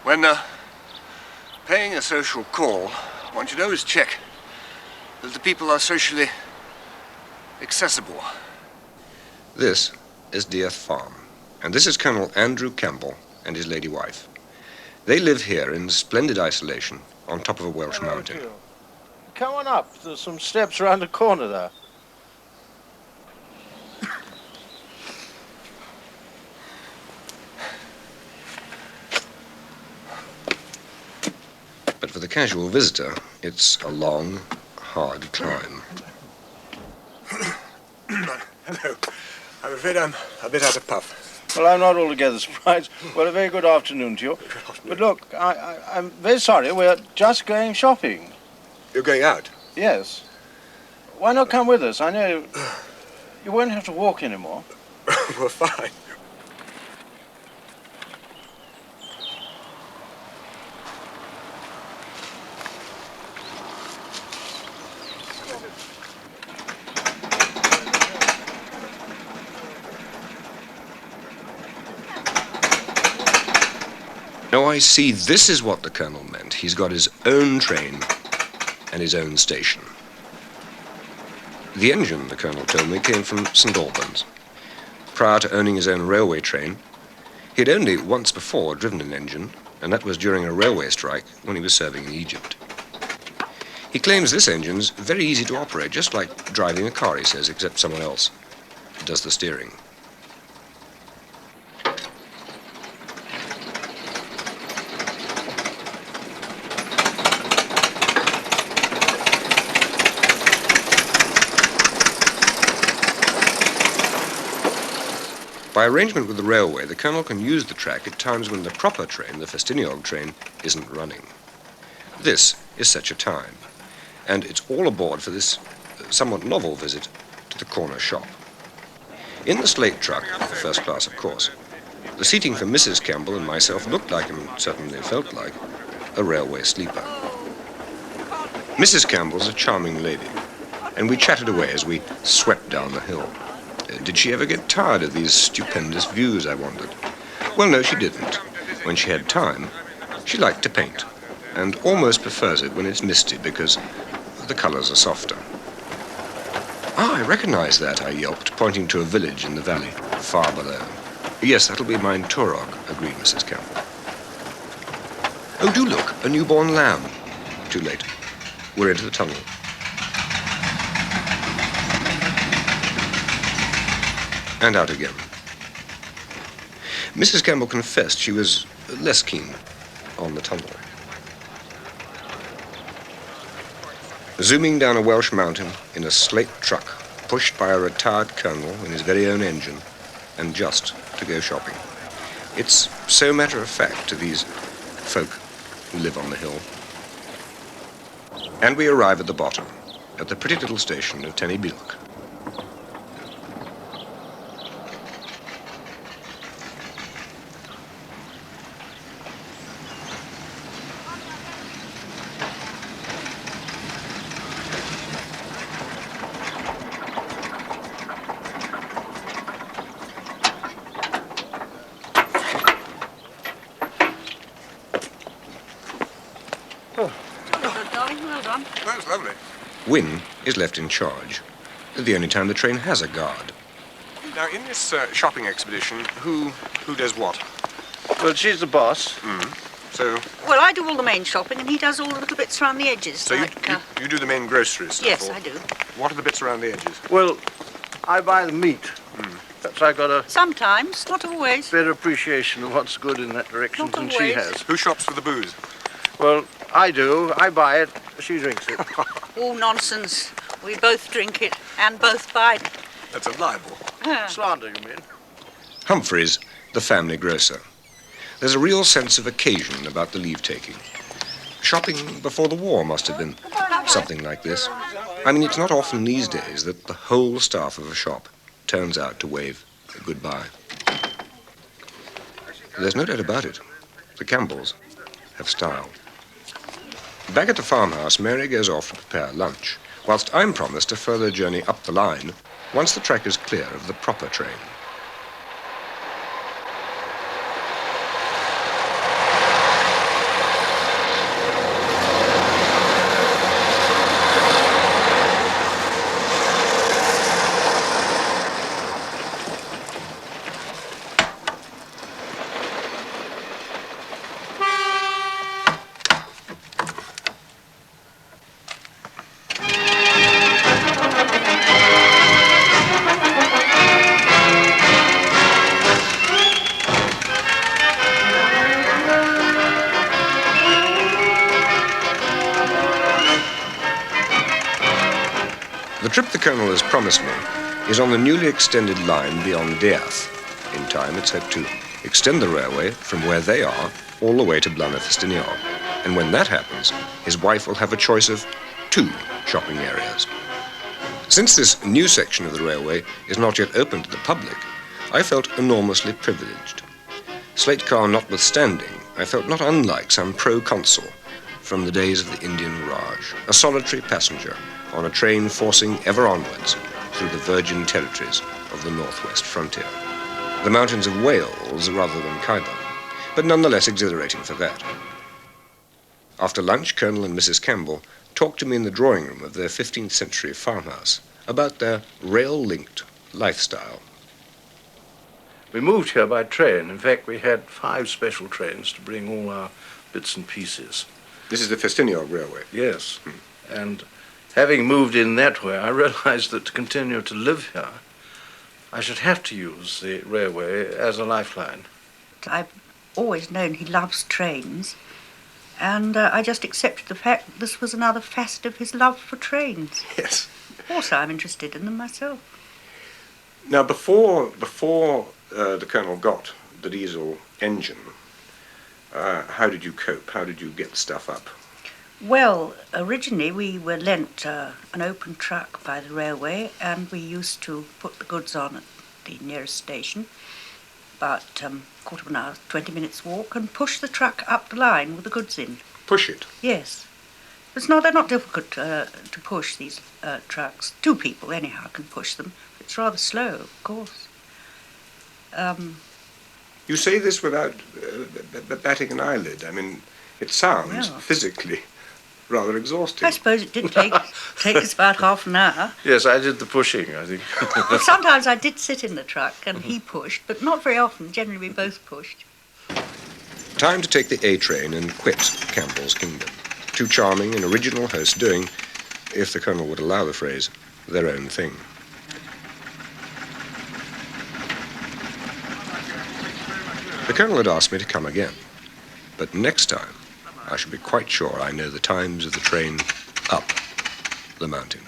When paying a social call, one should always check that the people are socially accessible. This is Dduallt Farm, and this is Colonel Andrew Campbell and his lady wife. They live here in splendid isolation on top of a Welsh mountain. Come on up. There's some steps around the corner there. But for the casual visitor, it's a long, hard climb. Hello. I'm afraid I'm a bit out of puff. Well, I'm not altogether surprised. Well, a very good afternoon to you. But look, I'm very sorry. We're just going shopping. You're going out? Yes. Why not come with us? I know you won't have to walk anymore. Well, fine. Now I see this is what the Colonel meant. He's got his own train and his own station. The engine, the Colonel told me, came from St Albans. Prior to owning his own railway train, he had only once before driven an engine, and that was during a railway strike when he was serving in Egypt. He claims this engine's very easy to operate, just like driving a car, he says, except someone else does the steering. By arrangement with the railway, the Colonel can use the track at times when the proper train, the Ffestiniog train, isn't running. This is such a time, and it's all aboard for this somewhat novel visit to the corner shop. In the Slate Truck, first class of course, the seating for Mrs Campbell and myself looked like, and certainly felt like, a railway sleeper. Mrs Campbell's a charming lady, and we chatted away as we swept down the hill. Did she ever get tired of these stupendous views, I wondered? Well, no, she didn't. When she had time, she liked to paint, and almost prefers it when it's misty because the colors are softer. Ah, I recognize that, I yelped, pointing to a village in the valley, far below. Yes, that'll be mine Dduallt, agreed Mrs Campbell. Oh, do look, a newborn lamb. Too late. We're into the tunnel. And out again. Mrs Campbell confessed she was less keen on the tunnel. Zooming down a Welsh mountain in a slate truck, pushed by a retired colonel in his very own engine, and just to go shopping. It's so matter-of-fact to these folk who live on the hill. And we arrive at the bottom, at the pretty little station of Dduallt. That's lovely. Wynne is left in charge. The only time the train has a guard. Now, in this shopping expedition, who does what? Well, she's the boss. So... Well, I do all the main shopping, and he does all the little bits around the edges. So like, you do the main grocery stuff? Yes, or I do. What are the bits around the edges? Well, I buy the meat. Perhaps I got a Sometimes, not always. better appreciation of what's good in that direction Not than she always. has. Who shops for the booze? Well, I do. I buy it. She drinks it. All nonsense. We both drink it and both buy it. That's a libel. Slander, you mean? Humphreys, the family grocer. There's a real sense of occasion about the leave-taking. Shopping before the war must have been something like this. I mean, it's not often these days that the whole staff of a shop turns out to wave goodbye. There's no doubt about it. The Campbells have style. Back at the farmhouse, Mary goes off to prepare lunch, whilst I'm promised a further journey up the line once the track is clear of the proper train. trip the Colonel has promised me is on the newly extended line beyond Dduallt. In time, it's hoped to extend the railway from where they are all the way to Ffestiniog. And when that happens, his wife will have a choice of 2 shopping areas. Since this new section of the railway is not yet open to the public, I felt enormously privileged. Slate car notwithstanding, I felt not unlike some pro-consul from the days of the Indian Raj, a solitary passenger on a train forcing ever onwards through the virgin territories of the northwest frontier. The mountains of Wales rather than Khyber, but nonetheless exhilarating for that. After lunch, Colonel and Mrs Campbell talked to me in the drawing room of their 15th century farmhouse about their rail-linked lifestyle. We moved here by train. In fact, we had 5 special trains to bring all our bits and pieces. This is the Ffestiniog railway. Yes. And having moved in that way, I realized that to continue to live here, I should have to use the railway as a lifeline. I've always known he loves trains, and I just accepted the fact that this was another facet of his love for trains. Yes. Also, I'm interested in them myself. Now, before the Colonel got the diesel engine, how did you cope? How did you get the stuff up? Well, originally we were lent an open truck by the railway, and we used to put the goods on at the nearest station, about quarter of an hour, 20 minutes walk, and push the truck up the line with the goods in. Push it? Yes. They're not difficult to push, these trucks. 2 people, anyhow, can push them. It's rather slow, of course. You say this without batting an eyelid. I mean, it sounds physically rather exhausting. I suppose it did take us about half an hour. Yes, I did the pushing, I think. Well, sometimes I did sit in the truck and he pushed, but not very often. Generally, we both pushed. Time to take the A train and quit Campbell's kingdom. 2 charming and original hosts doing, if the Colonel would allow the phrase, their own thing. The Colonel had asked me to come again, but next time I shall be quite sure I know the times of the train up the mountain.